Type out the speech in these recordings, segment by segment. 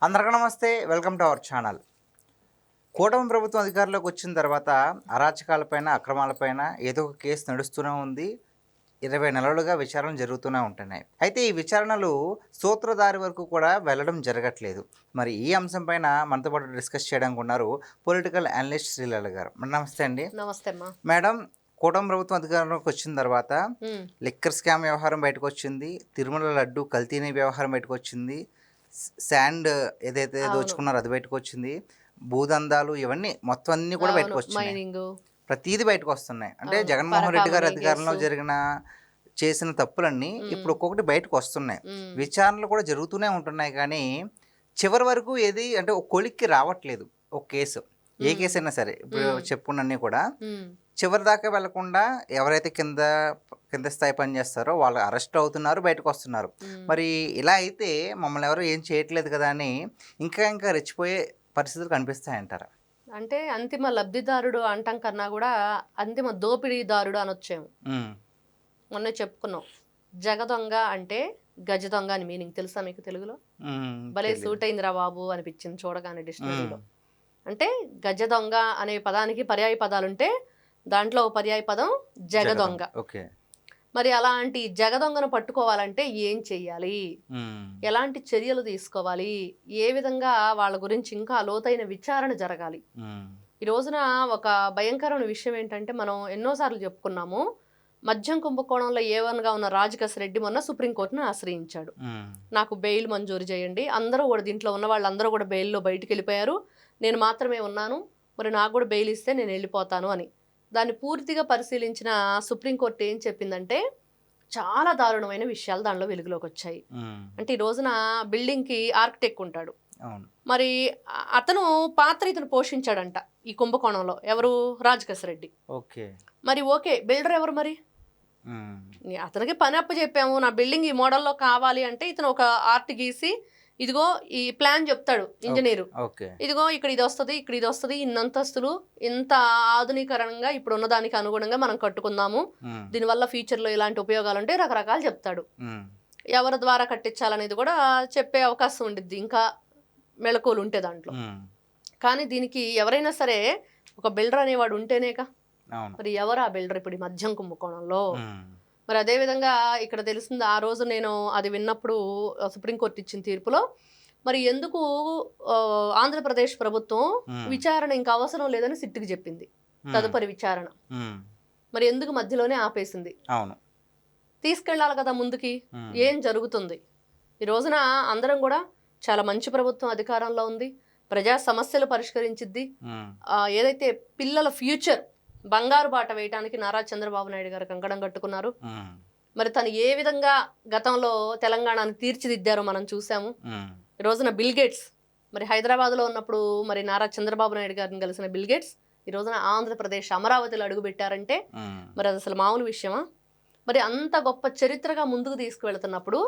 అందరికీ నమస్తే. Welcome to our channel. కూటమి ప్రభుత్వం అధికారంలోకి వచ్చిన తర్వాత అరాచకాలపైన, అక్రమాలపైన ఏదో ఒక కేసు నడుస్తూనే ఉంది. 20 నెలలుగా విచారణలు జరుగుతూనే ఉంటున్నాయి. అయితే ఈ విచారణలు సూత్రధారి వరకు కూడా వెళ్ళడం జరగట్లేదు. మరి ఈ అంశం పైన మనతో పాటు డిస్కస్ చేయడానికి ఉన్నారు పొలిటికల్ అనలిస్ట్ శ్రీలల గారు. నమస్తే అండి. నమస్తే అమ్మా. మేడం, కూటమి ప్రభుత్వం అధికారంలోకి వచ్చిన తర్వాత లిక్కర్ స్కామ్ వ్యవహారం బయటకు వచ్చింది. తిరుమల లడ్డు కల్తీని వ్యవహారం బయటకు వచ్చింది. శాండ్ ఏదైతే దోచుకున్నారో అది బయటకు వచ్చింది. భూదందాలు ఇవన్నీ మొత్తం అన్ని కూడా బయటకు వచ్చినాయి. ప్రతిదీ బయటకు వస్తున్నాయి. అంటే జగన్మోహన్ రెడ్డి గారి అధికారంలో చేసిన తప్పులన్నీ ఇప్పుడు ఒక్కొక్కటి బయటకు వస్తున్నాయి. విచారణలు కూడా జరుగుతూనే ఉంటున్నాయి. కానీ చివరి వరకు ఏది అంటే ఒక కొలిక్కి రావట్లేదు. ఒక కేసు, ఏ కేసు అయినా సరే ఇప్పుడు చెప్పుకున్నీ కూడా చివరి దాకా వెళ్లకుండా ఎవరైతే కింద స్థాయి పని చేస్తారో వాళ్ళు అరెస్ట్ అవుతున్నారు, బయటకు వస్తున్నారు. మరి ఇలా అయితే మమ్మల్ని ఎవరు ఏం చేయట్లేదు కదా అని ఇంకా రెచ్చిపోయే పరిస్థితులు కనిపిస్తాయంటారా? అంటే అంతిమ లబ్ధిదారుడు అంటాం కన్నా కూడా అంతిమ దోపిడీదారుడు అనొచ్చేమో. మొన్న చెప్పుకున్నాం, జగ దొంగ అంటే గజ దొంగ అని మీనింగ్ తెలుసా మీకు? తెలుగులో భలే సూట్ అయిందిరా బాబు అనిపించింది చూడగానే డిక్షనరీలో. అంటే గజ దొంగ అనే పదానికి పర్యాయ పదాలుంటే దాంట్లో పర్యాయ పదం జగ దొంగ. మరి అలాంటి జగ దొంగను పట్టుకోవాలంటే ఏం చెయ్యాలి, ఎలాంటి చర్యలు తీసుకోవాలి, ఏ విధంగా వాళ్ళ గురించి ఇంకా లోతైన విచారణ జరగాలి. ఈ రోజున ఒక భయంకరమైన విషయం ఏంటంటే, మనం ఎన్నోసార్లు చెప్పుకున్నాము, మద్యం కుంభకోణంలో ఏవన్గా ఉన్న రాజకేశ్ రెడ్డి మొన్న సుప్రీంకోర్టును ఆశ్రయించాడు. నాకు బెయిల్ మంజూరు చేయండి. అందరూ కూడా దీంట్లో ఉన్న వాళ్ళందరూ కూడా బెయిల్లో బయటికి వెళ్ళిపోయారు, నేను మాత్రమే ఉన్నాను, మరి నాకు కూడా బెయిల్ ఇస్తే నేను వెళ్ళిపోతాను అని. దాన్ని పూర్తిగా పరిశీలించిన సుప్రీంకోర్టు ఏం చెప్పిందంటే, చాలా దారుణమైన విషయాలు దానిలో వెలుగులోకి వచ్చాయి. అంటే ఈ రోజున బిల్డింగ్కి ఆర్కిటెక్ట్ ఉంటాడు, మరి అతను పాత్ర ఇతను పోషించాడంట ఈ కుంభకోణంలో. ఎవరు? రాజకేశ్ రెడ్డి. మరి ఓకే, బిల్డర్ ఎవరు? మరి అతనికి పని అప్పు చెప్పాము, నా బిల్డింగ్ ఈ మోడల్లో కావాలి అంటే ఇతను ఒక ఆర్ట్ గీసి, ఇదిగో ఈ ప్లాన్ చెప్తాడు ఇంజనీరు, ఇదిగో ఇక్కడ ఇది వస్తుంది, ఇక్కడ ఇది వస్తుంది, ఇన్నంతస్తులు, ఇంత ఆధునీకరణంగా ఇప్పుడు ఉన్నదానికి అనుగుణంగా మనం కట్టుకుందాము, దీనివల్ల ఫ్యూచర్లో ఇలాంటి ఉపయోగాలు ఉంటే రకరకాలు చెప్తాడు. ఎవరి ద్వారా కట్టించాలనేది కూడా చెప్పే అవకాశం ఉండిద్ది, ఇంకా మెళకువలు ఉంటే దాంట్లో. కానీ దీనికి ఎవరైనా సరే ఒక బిల్డర్ అనేవాడు ఉంటేనేక. మరి ఎవరు ఆ బిల్డర్ ఇప్పుడు ఈ మద్యం కుంభకోణంలో? మరి అదేవిధంగా ఇక్కడ తెలిసింది, ఆ రోజు నేను అది విన్నప్పుడు సుప్రీంకోర్టు ఇచ్చిన తీర్పులో, మరి ఎందుకు ఆంధ్రప్రదేశ్ ప్రభుత్వం విచారణ ఇంకా అవసరం లేదని సిట్టుకి చెప్పింది, తదుపరి విచారణ. మరి ఎందుకు మధ్యలోనే ఆపేసింది? తీసుకెళ్ళాలి కదా ముందుకి. ఏం జరుగుతుంది ఈ రోజున? అందరం కూడా చాలా మంచి ప్రభుత్వం అధికారంలో ఉంది, ప్రజా సమస్యలు పరిష్కరించిద్ది. ఏదైతే పిల్లల ఫ్యూచర్ బంగారు బాట వేయడానికి నారా చంద్రబాబు నాయుడు గారు కంకణం కట్టుకున్నారు. మరి తను ఏ విధంగా గతంలో తెలంగాణను తీర్చిదిద్దారో మనం చూసాము. ఈ రోజున బిల్ గేట్స్ మరి హైదరాబాద్లో ఉన్నప్పుడు మరి నారా చంద్రబాబు నాయుడు గారిని కలిసిన బిల్ గేట్స్ ఈ రోజున ఆంధ్రప్రదేశ్ అమరావతిలో అడుగు పెట్టారంటే మరి అది అసలు మామూలు విషయమా? మరి అంత గొప్ప చరిత్రగా ముందుకు తీసుకువెళ్తున్నప్పుడు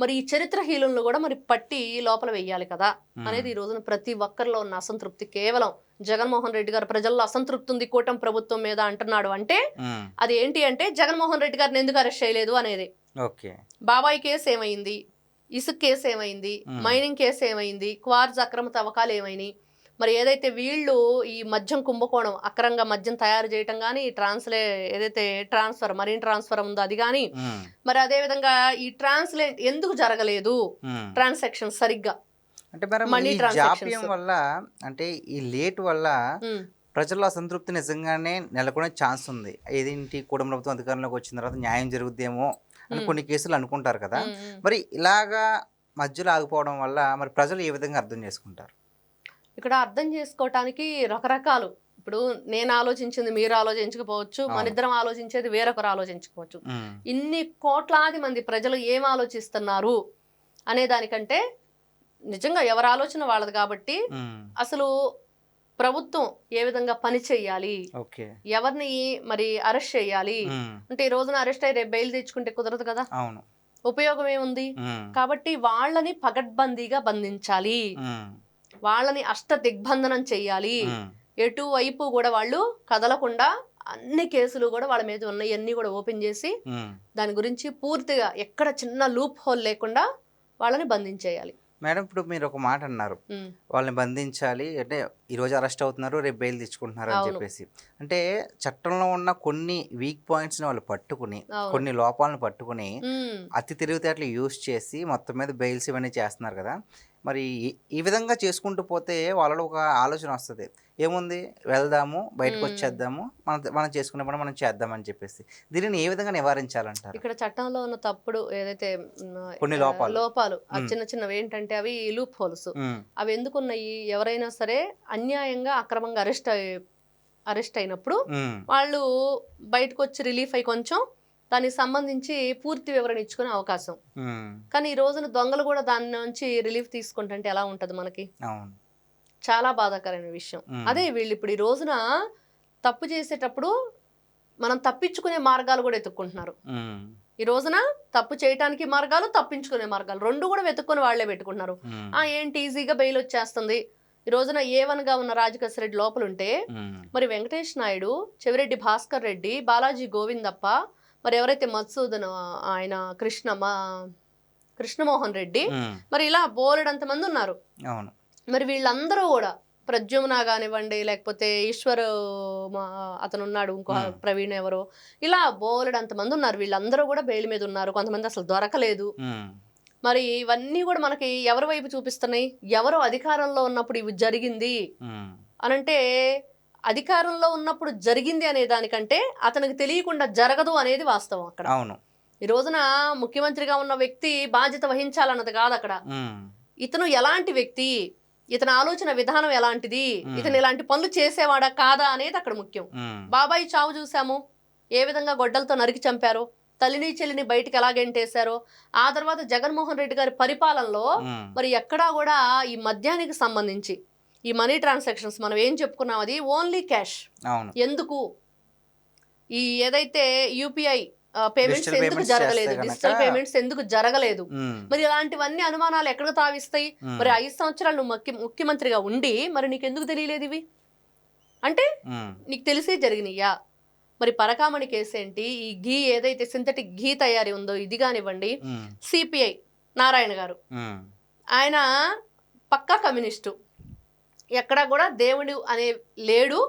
మరి ఈ చరిత్రహీనులను కూడా మరి పట్టి లోపల వెయ్యాలి కదా అనేది ఈ రోజున ప్రతి ఒక్కరిలో ఉన్న అసంతృప్తి. కేవలం జగన్మోహన్ రెడ్డి గారు ప్రజల్లో అసంతృప్తి ఉంది కూటమి ప్రభుత్వం మీద అంటున్నాడు అంటే అది ఏంటి అంటే, జగన్మోహన్ రెడ్డి గారిని ఎందుకు అరెస్ట్ చేయలేదు అనేది. బాబాయ్ కేసు ఏమైంది, ఇసుక కేసు ఏమైంది, మైనింగ్ కేసు ఏమైంది, క్వార్జ్ అక్రమ తవ్వకాలు ఏమైనాయి, మరి ఏదైతే వీళ్ళు ఈ మద్యం కుంభకోణం అక్రమంగా మద్యం తయారు చేయటం కానీ, ఏదైతే మరీన్ ట్రాన్స్ఫర్ ఉందో అది కానీ, మరి అదేవిధంగా ఈ ట్రాన్స్లేట్ ఎందుకు జరగలేదు, ట్రాన్సాక్షన్ సరిగ్గా అంటే మనీ ట్రాన్సాక్షన్ వల్ల, అంటే ఈ లేట్ వల్ల ప్రజల్లో అసంతృప్తి నిజంగానే నెలకొనే ఛాన్స్ ఉంది. ఏదేంటి కూటమి ప్రభుత్వం అధికారంలోకి వచ్చిన తర్వాత న్యాయం జరుగుద్దేమో అని కొన్ని కేసులు అనుకుంటారు కదా. మరి ఇలాగా మధ్యలో ఆగిపోవడం వల్ల మరి ప్రజలు ఏ విధంగా అర్థం చేసుకుంటారు? ఇక్కడ అర్థం చేసుకోవటానికి రకరకాలు. ఇప్పుడు నేను ఆలోచించింది మీరు ఆలోచించకపోవచ్చు, మన ఇద్దరం ఆలోచించేది వేరొకరు ఆలోచించకపోవచ్చు. ఇన్ని కోట్లాది మంది ప్రజలు ఏం ఆలోచిస్తున్నారు అనే దానికంటే నిజంగా ఎవరి ఆలోచన వాళ్ళది కాబట్టి అసలు ప్రభుత్వం ఏ విధంగా పని చెయ్యాలి, ఎవరిని మరి అరెస్ట్ చేయాలి అంటే, ఈ రోజున అరెస్ట్ అయ్యి రేపు బెయిల్ తెచ్చుకుంటే కుదరదు కదా, ఉపయోగం ఏముంది? కాబట్టి వాళ్ళని పగడ్బందీగా బంధించాలి, వాళ్ళని అష్ట దిగ్బంధనం చెయ్యాలి, ఎటువైపు కూడా వాళ్ళు కదలకుండా అన్ని కేసులు కూడా వాళ్ళ మీద ఉన్నాయన్నీ కూడా ఓపెన్ చేసి దాని గురించి పూర్తిగా ఎక్కడ చిన్న లూప్ హోల్ లేకుండా వాళ్ళని బంధించేయాలి. మేడం ఇప్పుడు మీరు ఒక మాట అన్నారు, ఉమ్, వాళ్ళని బంధించాలి అంటే ఈరోజు అరెస్ట్ అవుతున్నారు, రేపు బెయిల్ తెచ్చుకుంటున్నారు అని అవును. చెప్పేసి. అంటే చట్టంలో ఉన్న కొన్ని వీక్ పాయింట్స్ని వాళ్ళు పట్టుకుని, అవును. కొన్ని లోపాలను పట్టుకుని ఉమ్. అతి తెలివితేటలు యూజ్ చేసి మొత్తం మీద బెయిల్స్ ఇవన్నీ చేస్తున్నారు కదా. మరి ఈ విధంగా చేసుకుంటూ పోతే వాళ్ళలో ఒక ఆలోచన వస్తుంది, ఏముంది వెళ్దాము బయటకు ఉమ్. వచ్చేద్దాము, మనం మనం చేసుకునే పని మనం చేద్దామని చెప్పేసి. దీనిని ఏ విధంగా నివారించాలంటారు? ఇక్కడ చట్టంలో ఉన్న తప్పుడు ఏదైతే కొన్ని లోపాలు. లోపాలు ఆ ఉమ్, చిన్న చిన్నవి ఏంటంటే అవి లూప్ హోల్స్. ఉమ్, అవి ఎందుకున్నాయి? ఎవరైనా సరే అన్యాయంగా అక్రమంగా అరెస్ట్ అయినప్పుడు ఉమ్, వాళ్ళు బయటకు వచ్చి రిలీఫ్ అయ్యి కొంచెం దానికి సంబంధించి పూర్తి వివరణ ఇచ్చుకునే అవకాశం. ఉమ్, కానీ ఈ రోజున దొంగలు కూడా దాని నుంచి రిలీఫ్ తీసుకుంటుంటే ఎలా ఉంటది మనకి? అవును. చాలా బాధాకరమైన విషయం. ఉమ్, అదే వీళ్ళు ఇప్పుడు ఈ రోజున తప్పు చేసేటప్పుడు మనం తప్పించుకునే మార్గాలు కూడా వెతుక్కుంటున్నారు. ఉమ్, ఈ రోజున తప్పు చేయటానికి మార్గాలు, తప్పించుకునే మార్గాలు రెండు కూడా వెతుక్కొని వాళ్లే పెట్టుకుంటున్నారు. ఉమ్, ఏంటి ఈజీగా బెయిల్ వచ్చేస్తుంది. ఈ రోజున A1గా ఉన్న రాజకేశ్వర రెడ్డి లోపల ఉంటే ఉమ్, మరి వెంకటేష్ నాయుడు, చెవిరెడ్డి భాస్కర్ రెడ్డి, బాలాజీ గోవిందప్ప, మరి ఎవరైతే మధుసూదన్ ఆయన కృష్ణమోహన్ రెడ్డి, ఉమ్, మరి ఇలా బోలెడంత మంది ఉన్నారు. అవును. మరి వీళ్ళందరూ కూడా ప్రద్యుమ్న కానివ్వండి, లేకపోతే ఈశ్వర్ అతను ఉన్నాడు, ఇంకో ప్రవీణ్ ఎవరో, ఇలా బోలెడంత మంది ఉన్నారు. వీళ్ళందరూ కూడా బెయిల్ మీద ఉన్నారు. కొంతమంది అసలు దొరకలేదు. ఉమ్, మరి ఇవన్నీ కూడా మనకి ఎవరి వైపు చూపిస్తున్నాయి? ఎవరు అధికారంలో ఉన్నప్పుడు ఇవి జరిగింది ఉమ్, అనంటే, అధికారంలో ఉన్నప్పుడు జరిగింది అనే దానికంటే అతనికి తెలియకుండా జరగదు అనేది వాస్తవం అక్కడ. అవును. ఈ రోజున ముఖ్యమంత్రిగా ఉన్న వ్యక్తి బాధ్యత వహించాలన్నది కాదు అక్కడ. ఉమ్, ఇతను ఎలాంటి వ్యక్తి, ఇతని ఆలోచన విధానం ఎలాంటిది, ఉమ్, ఇతను ఇలాంటి పనులు చేసేవాడా కాదా అనేది అక్కడ ముఖ్యం. ఉమ్, బాబాయి చావు చూసాము, ఏ విధంగా గొడ్డలతో నరికి చంపారో, తల్లిని చెల్లిని బయటికి ఎలా గెంటేశారో. ఆ తర్వాత జగన్మోహన్ రెడ్డి గారి పరిపాలనలో ఉమ్, మరి ఎక్కడా కూడా ఈ మద్యానికి సంబంధించి ఈ మనీ ట్రాన్సాక్షన్స్ మనం ఏం చెప్పుకున్నాం, అది ఓన్లీ క్యాష్. అవును. ఎందుకు ఈ ఏదైతే యూపీఐ పేమెంట్స్ డిజిటల్ ఎందుకు పేమెంట్స్ జరగలేదు, చేస్తే డిజిటల్ గనక పేమెంట్స్ ఎందుకు జరగలేదు? ఉమ్, మరి ఇలాంటివన్నీ అనుమానాలు ఎక్కడికి తావిస్తాయి? ఉమ్, మరి 5 సంవత్సరాలు నువ్వు ముఖ్యమంత్రిగా ఉండి మరి నీకెందుకు తెలియలేదు ఇవి? అంటే ఉమ్, నీకు తెలిసి జరిగినాయా? మరి పరకామణి కేసు ఏంటి? ఈ ఘీ ఏదైతే సింథటిక్ ఘీ తయారీ ఉందో ఇది కానివ్వండి, ఉమ్, సిపిఐ నారాయణ గారు, ఉమ్, ఆయన పక్కా కమ్యూనిస్టు, ఎక్కడా కూడా దేవుడు అనే లేడు,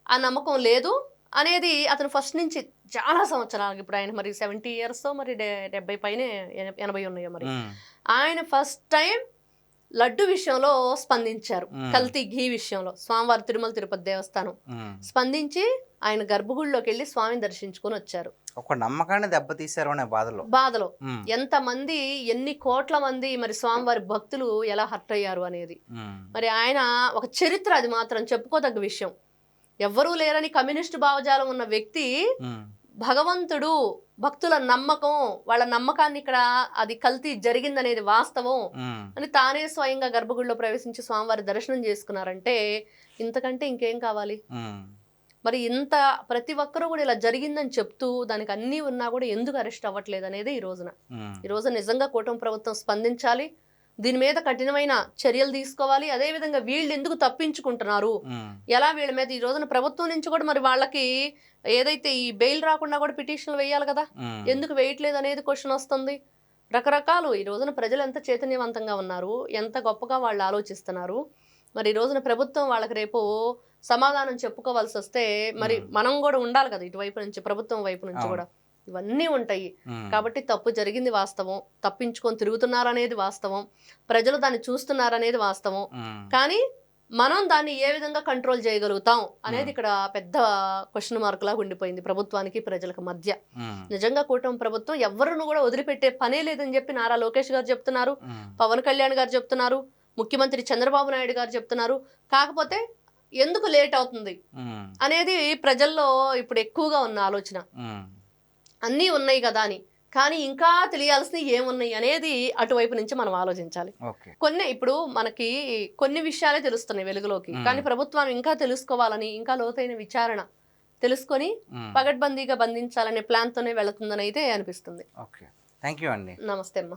ఆ నమ్మకం లేదు అనేది అతను ఫస్ట్ నుంచి చాలా సంవత్సరాలు. ఇప్పుడు ఆయన మరి 70 years మరి 70 పైనే 80 ఉన్నాయో మరి. ఉమ్, ఆయన ఫస్ట్ టైం లడ్డు విషయంలో స్పందించారు, కల్తీ ఘీ విషయంలో. స్వామివారి తిరుమల తిరుపతి దేవస్థానం ఉమ్. స్పందించి ఆయన గర్భగుడిలోకి వెళ్ళి స్వామిని దర్శించుకొని వచ్చారు. ఒక నమ్మకాన్ని దెబ్బతీశారు అనే బాధలో ఉమ్, ఎంతమంది, ఎన్ని కోట్ల మంది మరి స్వామివారి భక్తులు ఎలా హర్ట్ అయ్యారు అనేది. ఉమ్, మరి ఆయన ఒక చరిత్ర, అది మాత్రం చెప్పుకోదగ్గ విషయం. ఎవ్వరూ లేరని కమ్యూనిస్టు భావజాలం ఉన్న వ్యక్తి, ఉమ్, భగవంతుడు, భక్తుల నమ్మకం, వాళ్ళ నమ్మకాన్ని ఇక్కడ అది కల్తీ జరిగిందనేది వాస్తవం ఉమ్, అని తానే స్వయంగా గర్భగుడిలో ప్రవేశించి స్వామివారి దర్శనం చేసుకున్నారంటే ఇంతకంటే ఇంకేం కావాలి? ఉమ్, మరి ఇంత ప్రతి ఒక్కరూ కూడా ఇలా జరిగిందని చెప్తూ దానికి అన్నీ ఉన్నా కూడా ఎందుకు అరెస్ట్ అవ్వట్లేదు అనేది ఈ రోజున. ఉమ్, ఈ రోజు నిజంగా కూటమి ప్రభుత్వం స్పందించాలి, దీని మీద కఠినమైన చర్యలు తీసుకోవాలి. అదేవిధంగా వీళ్ళు ఎందుకు తప్పించుకుంటున్నారు, ఉమ్, ఎలా వీళ్ళ మీద ఈ రోజున ప్రభుత్వం నుంచి కూడా మరి వాళ్ళకి ఏదైతే ఈ బెయిల్ రాకుండా కూడా పిటిషన్లు వేయాలి కదా, ఉమ్, ఎందుకు వేయట్లేదు అనేది క్వశ్చన్ వస్తుంది. రకరకాలు ఈ రోజున ప్రజలు ఎంత చైతన్యవంతంగా ఉన్నారు, ఎంత గొప్పగా వాళ్ళు ఆలోచిస్తున్నారు. మరి ఈ రోజున ప్రభుత్వం వాళ్ళకి రేపు సమాధానం చెప్పుకోవాల్సి వస్తే మరి మనం కూడా ఉండాలి కదా ఇటువైపు నుంచి, ప్రభుత్వం వైపు నుంచి కూడా. ఇవన్నీ ఉంటాయి కాబట్టి తప్పు జరిగింది వాస్తవం, తప్పించుకొని తిరుగుతున్నారనేది వాస్తవం, ప్రజలు దాన్ని చూస్తున్నారనేది వాస్తవం. కానీ మనం దాన్ని ఏ విధంగా కంట్రోల్ చేయగలుగుతాం అనేది ఇక్కడ పెద్ద క్వశ్చన్ మార్క్ లాగా ఉండిపోయింది ప్రభుత్వానికి ప్రజలకు మధ్య. నిజంగా కూటమి ప్రభుత్వం ఎవరిని కూడా వదిలిపెట్టే పనే లేదని చెప్పి నారా లోకేష్ గారు చెప్తున్నారు, పవన్ కళ్యాణ్ గారు చెప్తున్నారు, ముఖ్యమంత్రి చంద్రబాబు నాయుడు గారు చెప్తున్నారు. కాకపోతే ఎందుకు లేట్ అవుతుంది అనేది ప్రజల్లో ఇప్పుడు ఎక్కువగా ఉన్న ఆలోచన. అన్నీ ఉన్నాయి కదా అని, కానీ ఇంకా తెలియాల్సినవి ఏమున్నాయి అనేది అటువైపు నుంచి మనం ఆలోచించాలి. కొన్ని ఇప్పుడు మనకి కొన్ని విషయాలే తెలుస్తున్నాయి వెలుగులోకి, కానీ ప్రభుత్వం ఇంకా తెలుసుకోవాలని, ఇంకా లోతైన విచారణ తెలుసుకొని పగడ్బందీగా బంధించాలనే ప్లాన్తోనే వెళుతుందని అయితే అనిపిస్తుంది. థ్యాంక్ యూ అండి. నమస్తే అమ్మా.